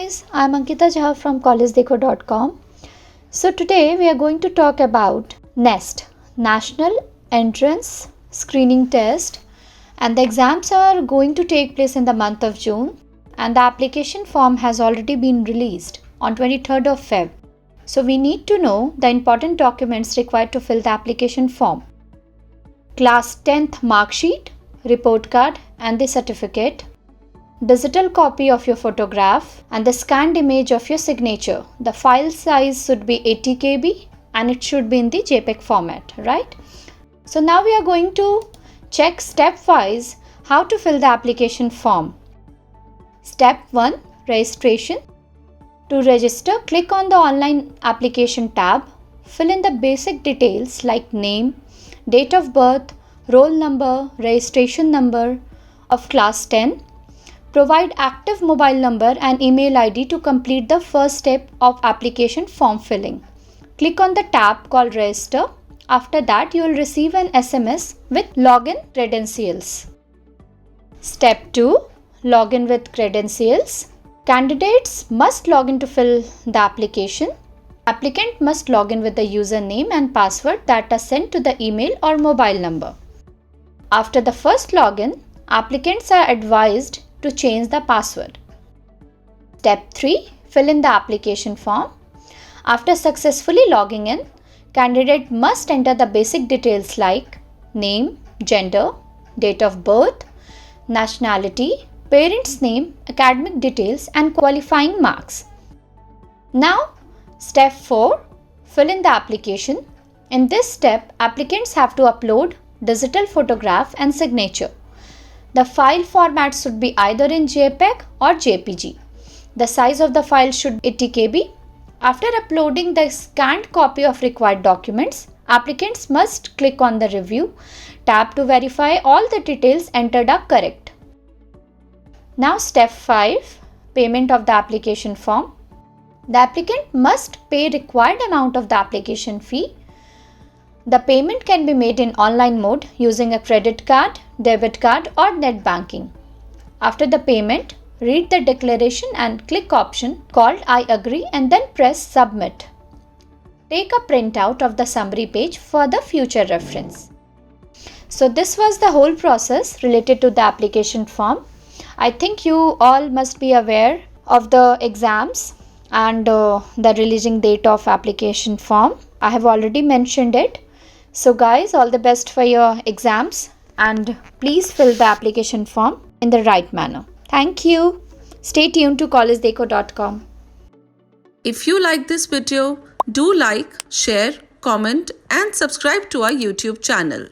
guys, I'm Ankita Jha from collegedekho.com. So today we are going to talk about NEST, National Entrance Screening Test, and the exams are going to take place in the month of June, and the application form has already been released on 23rd of Feb. So we need to know the important documents required to fill the application form. Class 10th mark sheet, report card and the certificate, digital copy of your photograph and the scanned image of your signature. The file size should be 80 KB and it should be in the JPEG format, right? So now we are going to check step-wise how to fill the application form. Step 1, registration. To register, click on the online application tab. Fill in the basic details like name, date of birth, roll number, registration number of class 10. Provide active mobile number and email ID to complete the first step of application form filling. Click on the tab called Register. After that, you will receive an SMS with login credentials. Step 2. Login with credentials. Candidates must log in to fill the application. Applicant must log in with the username and password that are sent to the email or mobile number. After the first login, applicants are advised to change the password. Step 3. Fill in the application form. After successfully logging in, candidate must enter the basic details like name, gender, date of birth, nationality, parent's name, academic details and qualifying marks. Now, step 4. Fill in the application. In this step, applicants have to upload digital photograph and signature. The file format should be either in JPEG or JPG. The size of the file should be 80 KB. After uploading the scanned copy of required documents, applicants must click on the Review tab to verify all the details entered are correct. Now step 5, payment of the application form. The applicant must pay required amount of the application fee. The payment can be made in online mode using a credit card, debit card or net banking. After the payment, read the declaration and click option called I agree and then press submit. Take a printout of the summary page for the future reference. So this was the whole process related to the application form. I think you all must be aware of the exams and the releasing date of application form. I have already mentioned it. So guys, all the best for your exams and please fill the application form in the right manner. Thank you. Stay tuned to collegedekho.com. If you like this video, do like, share, comment and subscribe to our YouTube channel.